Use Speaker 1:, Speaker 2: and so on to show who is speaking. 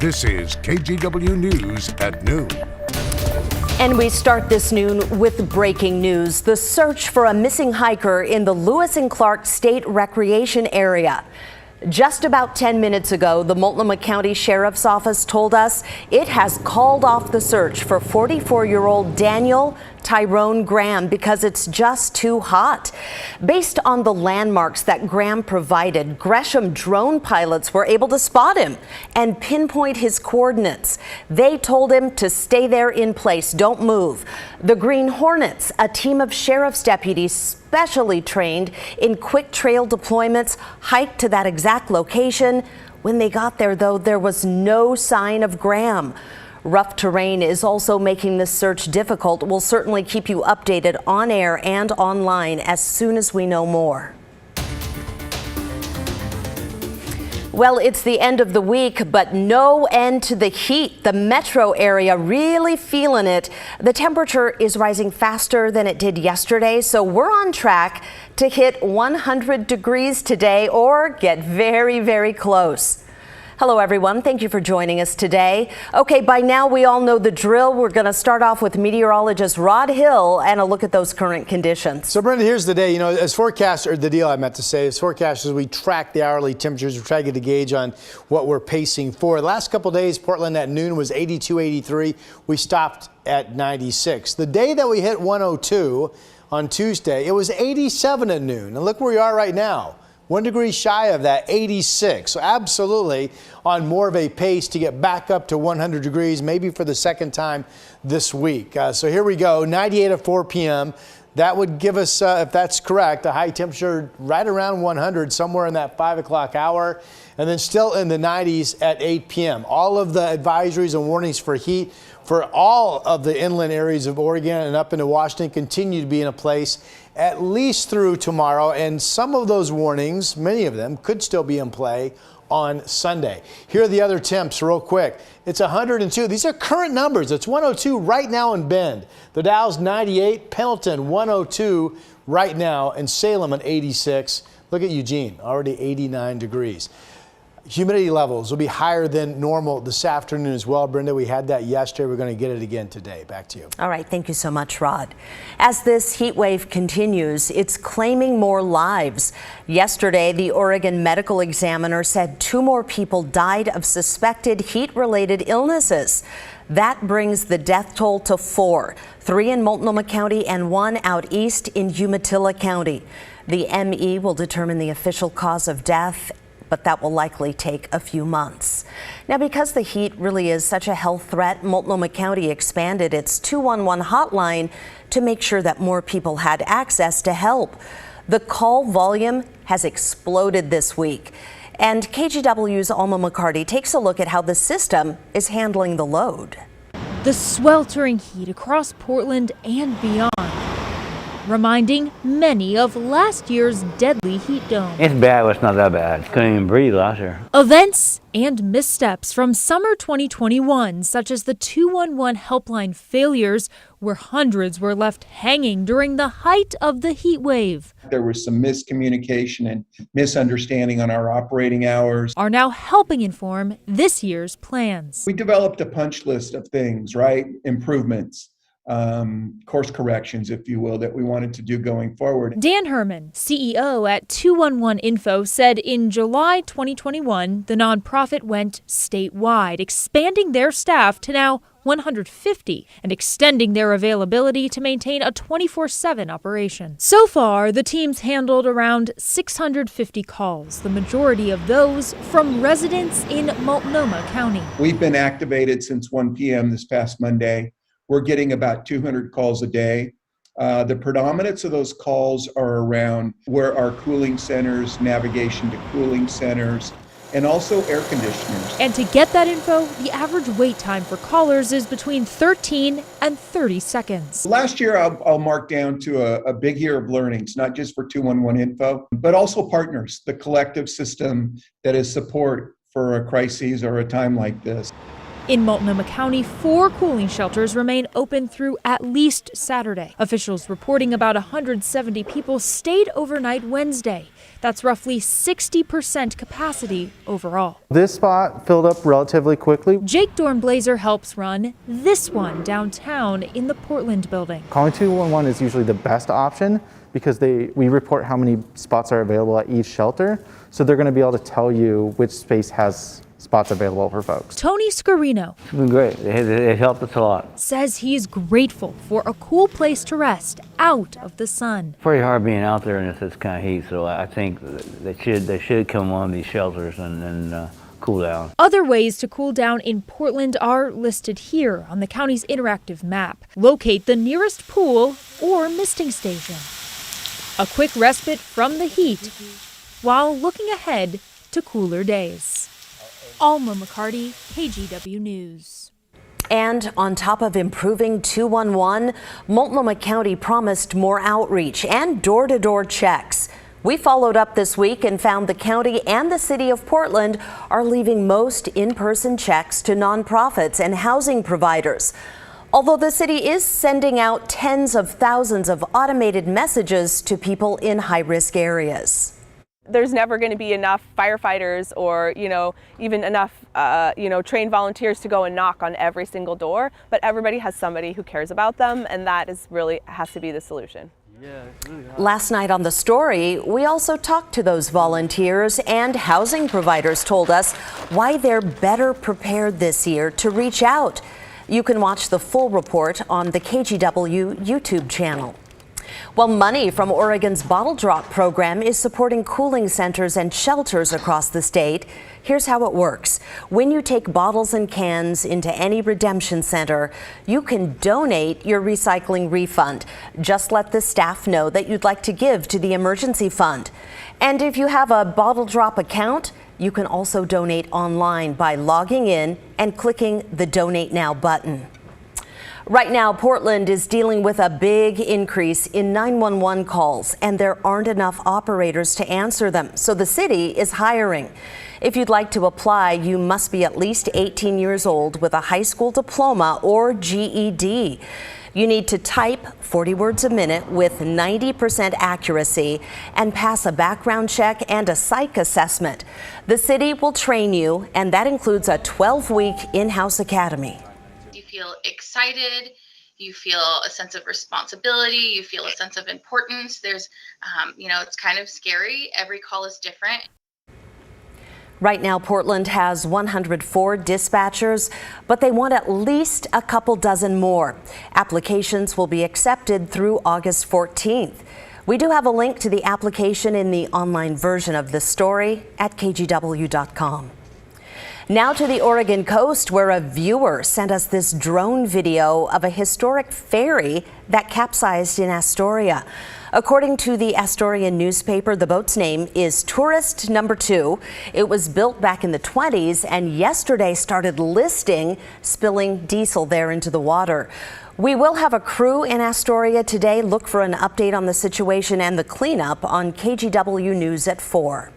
Speaker 1: This is KGW News at noon.
Speaker 2: And we start this noon with breaking news. The search for a missing hiker in the Lewis and Clark State Recreation Area. Just about 10 minutes ago, the Multnomah County Sheriff's Office told us it has called off the search for 44-year-old Daniel Tyrone Graham because it's just too hot. Based on the landmarks that Graham provided, Gresham drone pilots were able to spot him and pinpoint his coordinates. They told him to stay there in place, don't move. The Green Hornets, a team of sheriff's deputies specially trained in quick trail deployments, hiked to that exact location. When they got there, though, there was no sign of Graham. Rough terrain is also making this search difficult. We'll certainly keep you updated on air and online as soon as we know more. Well, it's the end of the week, but no end to the heat. The metro area really feeling it. The temperature is rising faster than it did yesterday, so we're on track to hit 100 degrees today or get very, very close. Hello, everyone. Thank you for joining us today. Okay, by now we all know the drill. We're going to start off with meteorologist Rod Hill and a look at those current conditions.
Speaker 3: So, Brenda, here's the day. You know, as forecasters, or the deal I meant to say, as forecasters, we track the hourly temperatures. We try to get a gauge on what we're pacing for. The last couple of days, Portland at noon was 82, 83. We stopped at 96. The day that we hit 102 on Tuesday, it was 87 at noon. And look where we are right now. 1 degree shy of that, 86. So absolutely on more of a pace to get back up to 100 degrees, maybe for the second time this week. So here we go, 98 at 4 p.m. That would give us, if that's correct, a high temperature right around 100, somewhere in that 5 o'clock hour, and then still in the 90s at 8 p.m. All of the advisories and warnings for heat for all of the inland areas of Oregon and up into Washington continue to be in place at least through tomorrow, and some of those warnings, many of them, could still be in play on Sunday. Here are the other temps real quick. It's 102. These are current numbers. It's 102 right now in Bend. The Dow's 98, Pendleton 102 right now, and Salem at 86. Look at Eugene, already 89 degrees. Humidity levels will be higher than normal this afternoon as well. Brenda, we had that yesterday. We're going to get it again today. Back to you.
Speaker 2: All right. Thank you so much, Rod. As this heat wave continues, it's claiming more lives. Yesterday, the Oregon Medical Examiner said 2 more people died of suspected heat-related illnesses. That brings the death toll to 4, 3 in Multnomah County and 1 out east in Umatilla County. The ME will determine the official cause of death, but that will likely take a few months. Now, because the heat really is such a health threat, Multnomah County expanded its 211 hotline to make sure that more people had access to help. The call volume has exploded this week, and KGW's Alma McCarty takes a look at how the system is handling the load.
Speaker 4: The sweltering heat across Portland and beyond, reminding many of last year's deadly heat dome.
Speaker 5: It's bad, but it's not that bad. Couldn't even breathe last year.
Speaker 4: Events and missteps from summer 2021, such as the 211 helpline failures, where hundreds were left hanging during the height of the heat wave.
Speaker 6: There was some miscommunication and misunderstanding on our operating hours,
Speaker 4: are now helping inform this year's plans.
Speaker 6: We developed a punch list of things, right? Improvements. Course corrections, if you will, that we wanted to do going forward.
Speaker 4: Dan Herman, CEO at 211 Info, said in July 2021, the nonprofit went statewide, expanding their staff to now 150 and extending their availability to maintain a 24/7 operation. So far, the team's handled around 650 calls, the majority of those from residents in Multnomah County.
Speaker 6: We've been activated since 1 p.m. this past Monday. We're getting about 200 calls a day. The predominance of those calls are around where our cooling centers, navigation to cooling centers, and also air conditioners.
Speaker 4: And to get that info, the average wait time for callers is between 13 and 30 seconds.
Speaker 6: Last year, I'll mark down to a big year of learnings, not just for 211 Info, but also partners, the collective system that is support for a crisis or a time like this.
Speaker 4: In Multnomah County, 4 cooling shelters remain open through at least Saturday. Officials reporting about 170 people stayed overnight Wednesday. That's roughly 60% capacity overall.
Speaker 7: This spot filled up relatively quickly.
Speaker 4: Jake Dornblazer helps run this one downtown in the Portland building.
Speaker 7: Calling 211 is usually the best option because we report how many spots are available at each shelter. So they're going to be able to tell you which space has spots available for folks.
Speaker 4: Tony Scarino
Speaker 5: It's been great. It helped us a lot.
Speaker 4: says he's grateful for a cool place to rest out of the sun.
Speaker 5: Pretty hard being out there in this kind of heat, so I think they should come on these shelters and cool down.
Speaker 4: Other ways to cool down in Portland are listed here on the county's interactive map. Locate the nearest pool or misting station. A quick respite from the heat while looking ahead to cooler days. Alma McCarty, KGW News.
Speaker 2: And on top of improving 211, Multnomah County promised more outreach and door-to-door checks. We followed up this week and found the county and the city of Portland are leaving most in-person checks to nonprofits and housing providers. Although the city is sending out tens of thousands of automated messages to people in high-risk areas.
Speaker 8: There's never going to be enough firefighters or, even enough, trained volunteers to go and knock on every single door, but everybody has somebody who cares about them, and that is really has to be the solution.
Speaker 2: Last night on The Story, we also talked to those volunteers, and housing providers told us why they're better prepared this year to reach out. You can watch the full report on the KGW YouTube channel. Well, money from Oregon's Bottle Drop program is supporting cooling centers and shelters across the state. Here's how it works. When you take bottles and cans into any redemption center, you can donate your recycling refund. Just let the staff know that you'd like to give to the emergency fund. And if you have a Bottle Drop account, you can also donate online by logging in and clicking the Donate Now button. Right now, Portland is dealing with a big increase in 911 calls, and there aren't enough operators to answer them, so the city is hiring. If you'd like to apply, you must be at least 18 years old with a high school diploma or GED. You need to type 40 words a minute with 90% accuracy and pass a background check and a psych assessment. The city will train you, and that includes a 12-week in-house academy.
Speaker 9: You feel excited, you feel a sense of responsibility, you feel a sense of importance. There's, it's kind of scary. Every call is different.
Speaker 2: Right now, Portland has 104 dispatchers, but they want at least a couple dozen more. Applications will be accepted through August 14th. We do have a link to the application in the online version of this story at kgw.com. Now to the Oregon coast, where a viewer sent us this drone video of a historic ferry that capsized in Astoria. According to the Astorian newspaper, the boat's name is Tourist Number 2. It was built back in the 20s and yesterday started listing, spilling diesel there into the water. We will have a crew in Astoria today. Look for an update on the situation and the cleanup on KGW News at 4.